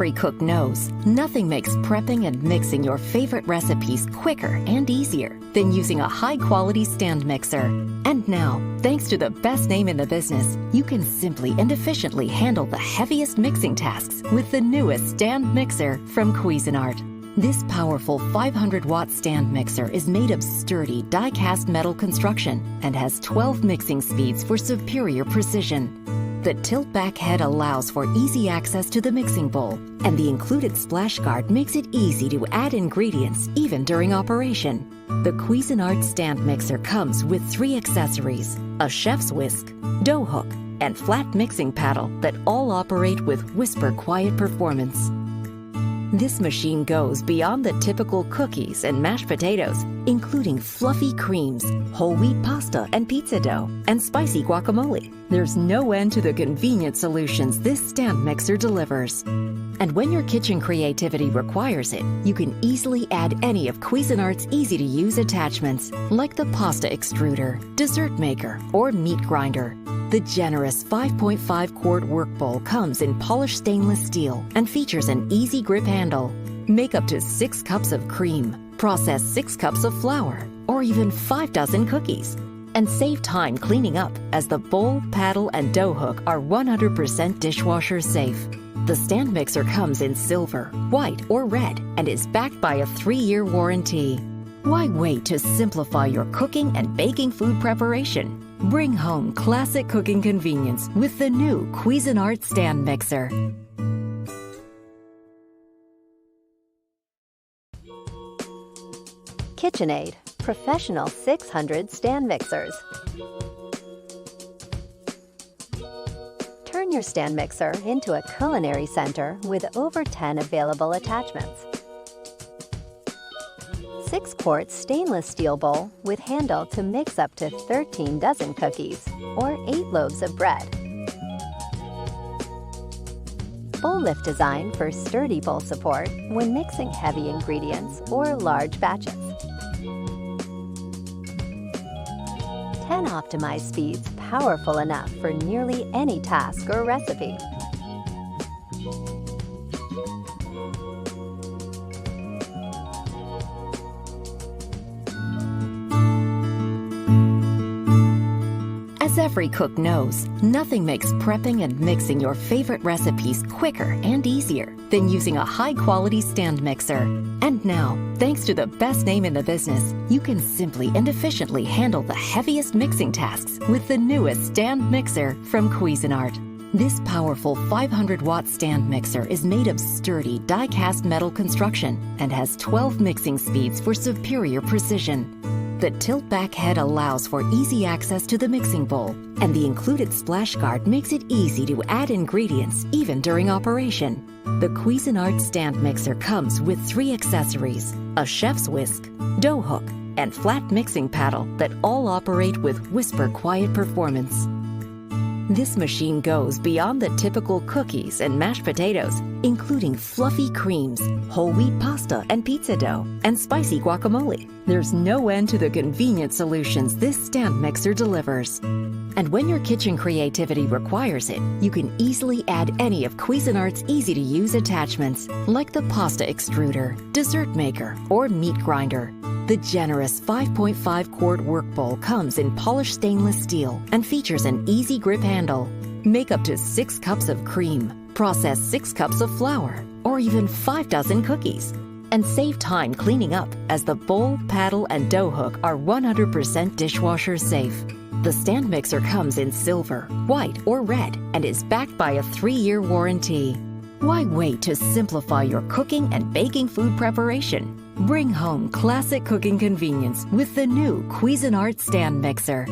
every cook knows, nothing makes prepping and mixing your favorite recipes quicker and easier than using a high-quality stand mixer. And now, thanks to the best name in the business, you can simply and efficiently handle the heaviest mixing tasks with the newest stand mixer from Cuisinart. This powerful 500-watt stand mixer is made of sturdy die-cast metal construction and has 12 mixing speeds for superior precision. The tilt-back head allows for easy access to the mixing bowl, and the included splash guard makes it easy to add ingredients even during operation. The Cuisinart stand mixer comes with 3 accessories: a chef's whisk, dough hook, and flat mixing paddle that all operate with whisper-quiet performance. This machine goes beyond the typical cookies and mashed potatoes, including fluffy creams, whole wheat pasta and pizza dough, and spicy guacamole. There's no end to the convenient solutions this stand mixer delivers. And when your kitchen creativity requires it, you can easily add any of Cuisinart's easy-to-use attachments, like the pasta extruder, dessert maker, or meat grinder. The generous 5.5-quart work bowl comes in polished stainless steel and features an easy grip handle. Make up to 6 cups of cream, process 6 cups of flour, or even 5 dozen cookies. And save time cleaning up, as the bowl, paddle, and dough hook are 100% dishwasher safe. The stand mixer comes in silver, white, or red and is backed by a 3-year warranty. Why wait to simplify your cooking and baking food preparation? Bring home classic cooking convenience with the new Cuisinart stand mixer. KitchenAid Professional 600 Stand Mixers. Turn your stand mixer into a culinary center with over 10 available attachments. 6-quart stainless steel bowl with handle to mix up to 13 dozen cookies or 8 loaves of bread. Bowl lift design for sturdy bowl support when mixing heavy ingredients or large batches. 10 optimized speeds powerful enough for nearly any task or recipe. As every cook knows, nothing makes prepping and mixing your favorite recipes quicker and easier than using a high-quality stand mixer. And now, thanks to the best name in the business, you can simply and efficiently handle the heaviest mixing tasks with the newest stand mixer from Cuisinart. This powerful 500-watt stand mixer is made of sturdy die-cast metal construction and has 12 mixing speeds for superior precision. The tilt-back head allows for easy access to the mixing bowl, and the included splash guard makes it easy to add ingredients even during operation. The Cuisinart stand mixer comes with 3 accessories: a chef's whisk, dough hook, and flat mixing paddle that all operate with whisper-quiet performance. This machine goes beyond the typical cookies and mashed potatoes, including fluffy creams, whole wheat pasta and pizza dough, and spicy guacamole. There's no end to the convenient solutions this stand mixer delivers. And when your kitchen creativity requires it, you can easily add any of Cuisinart's easy-to-use attachments, like the pasta extruder, dessert maker, or meat grinder. The generous 5.5-quart work bowl comes in polished stainless steel and features an easy grip handle. Make up to 6 cups of cream, process 6 cups of flour, or even 5 dozen cookies. And save time cleaning up, as the bowl, paddle, and dough hook are 100% dishwasher safe. The stand mixer comes in silver, white, or red and is backed by a 3-year warranty. Why wait to simplify your cooking and baking food preparation? Bring home classic cooking convenience with the new Cuisinart stand mixer.